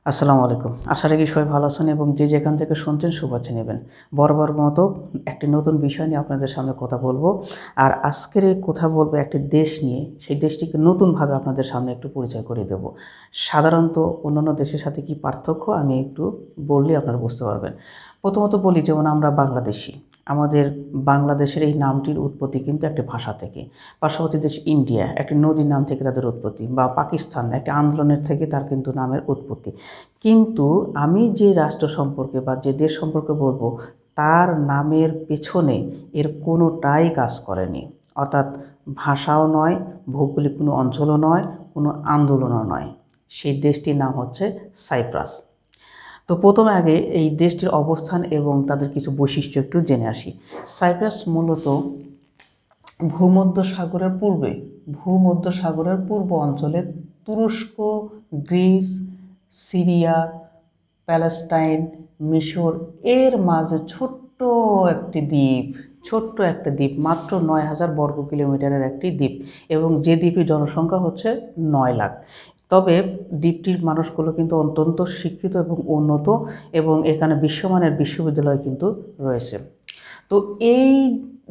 আসসালামু আলাইকুম। আশা রাখি সবাই ভালো আছেন এবং যে যেখান থেকে শুনছেন শুভেচ্ছা নেবেন। বরাবর মতো একটি নতুন বিষয় নিয়ে আপনাদের সামনে কথা বলবো। আর আজকের এই কথা বলবো একটি দেশ নিয়ে। সেই দেশটিকে নতুনভাবে আপনাদের সামনে একটু পরিচয় করিয়ে দেব। সাধারণত অন্যান্য দেশের সাথে কি পার্থক্য আমি একটু বললেই আপনারা বুঝতে পারবেন। প্রথমত বলি, যেমন আমরা বাংলাদেশী। আমাদের বাংলাদেশের এই নামটির উৎপত্তি কিন্তু একটি ভাষা থেকে। পার্শ্ববর্তী দেশ ইন্ডিয়া একটি নদীর নাম থেকে তাদের উৎপত্তি, বা পাকিস্তান একটি আন্দোলনের থেকে তার কিন্তু নামের উৎপত্তি। কিন্তু আমি যে রাষ্ট্র সম্পর্কে বা যে দেশ সম্পর্কে বলবো, তার নামের পেছনে এর কোনোটাই কাজ করেনি। অর্থাৎ ভাষাও নয়, ভৌগোলিক কোনো অঞ্চলও নয়, কোনো আন্দোলনও নয়। সেই দেশটির নাম হচ্ছে সাইপ্রাস। তো প্রথমে আগে এই দেশটির অবস্থান এবং তাদের কিছু বৈশিষ্ট্য একটু জেনে আসি। সাইপ্রাস মূলত ভূমধ্যসাগরের পূর্ব অঞ্চলে তুরস্ক, গ্রিস, সিরিয়া, প্যালেস্টাইন, মিশর এর মাঝে ছোট্ট একটা দ্বীপ, মাত্র ৯,০০০ বর্গ কিলোমিটারের একটি দ্বীপ, এবং যে দ্বীপের জনসংখ্যা হচ্ছে ৯ লাখ। তবে দ্বীপটির মানুষগুলো কিন্তু অত্যন্ত শিক্ষিত এবং উন্নত, এবং এখানে বিশ্বমানের বিশ্ববিদ্যালয় কিন্তু রয়েছে। তো এই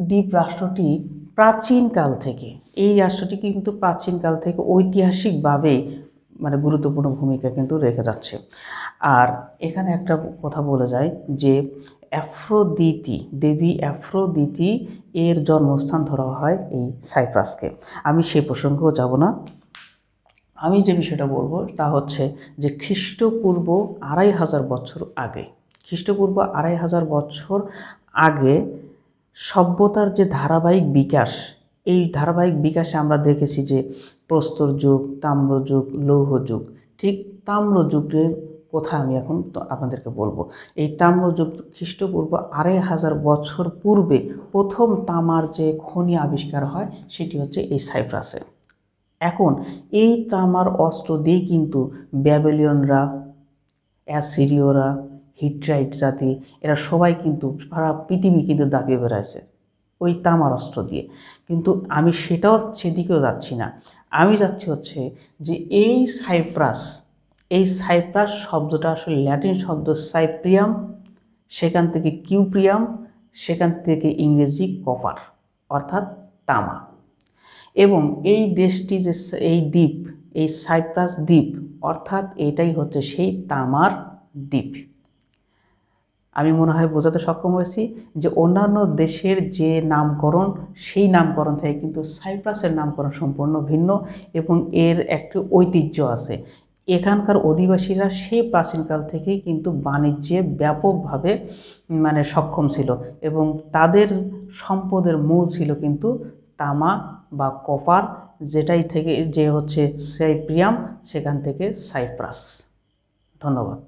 দ্বীপ রাষ্ট্রটি প্রাচীনকাল থেকে ঐতিহাসিকভাবে গুরুত্বপূর্ণ ভূমিকা কিন্তু রেখে যাচ্ছে। আর এখানে একটা কথা বলে যায় যে দেবী অ্যাফ্রোদিতি এর জন্মস্থান ধরা হয় এই সাইপ্রাসকে। আমি সেই প্রসঙ্গেও যাব না। আমি যে বিষয়টা বলবো তা হচ্ছে যে খ্রিস্টপূর্ব ২৫০০ বছর আগে সভ্যতার যে ধারাবাহিক বিকাশ, এই ধারাবাহিক বিকাশে আমরা দেখেছি যে প্রস্তর যুগ, তাম্রযুগ, লৌহ যুগ। ঠিক তাম্রযুগের কথা আমি এখন আপনাদেরকে বলবো। এই তাম্রযুগ খ্রিস্টপূর্ব ২৫০০ বছর পূর্বে প্রথম তামার যে খনি আবিষ্কার হয় সেটি হচ্ছে এই সাইপ্রাসে। এখন এই তামার অস্ত্র দিয়ে কিন্তু ব্যাবিলনীয়রা, অ্যাসিরীয়রা, হিট্টাইট জাতি, এরা সবাই কিন্তু সারা পৃথিবী কিন্তু দাপিয়ে বেড়াইছে ওই তামার অস্ত্র দিয়ে। কিন্তু আমি সেদিকেও যাচ্ছি না। আমি যাচ্ছি হচ্ছে যে এই সাইপ্রাস শব্দটা আসলে ল্যাটিন শব্দ সাইপ্রিয়াম, সেখান থেকে কিউপ্রিয়াম, সেখান থেকে ইংরেজি কপার, অর্থাৎ তামা। এবং এই দেশটি যে এই সাইপ্রাস দ্বীপ, অর্থাৎ এটাই হচ্ছে সেই তামার দ্বীপ। আমি মনে হয় বোঝাতে সক্ষম হয়েছি যে অন্যান্য দেশের যে নামকরণ, সেই নামকরণ থেকে কিন্তু সাইপ্রাসের নামকরণ সম্পূর্ণ ভিন্ন, এবং এর একটি ঐতিহ্য আছে। এখানকার অধিবাসীরা সেই প্রাচীনকাল থেকেই কিন্তু বাণিজ্যে ব্যাপকভাবে সক্ষম ছিল, এবং তাদের সম্পদের মূল ছিল কিন্তু তামা বা কপার, যে হচ্ছে সাইপ্রিয়াম, সেখান থেকে সাইপ্রাস। ধন্যবাদ।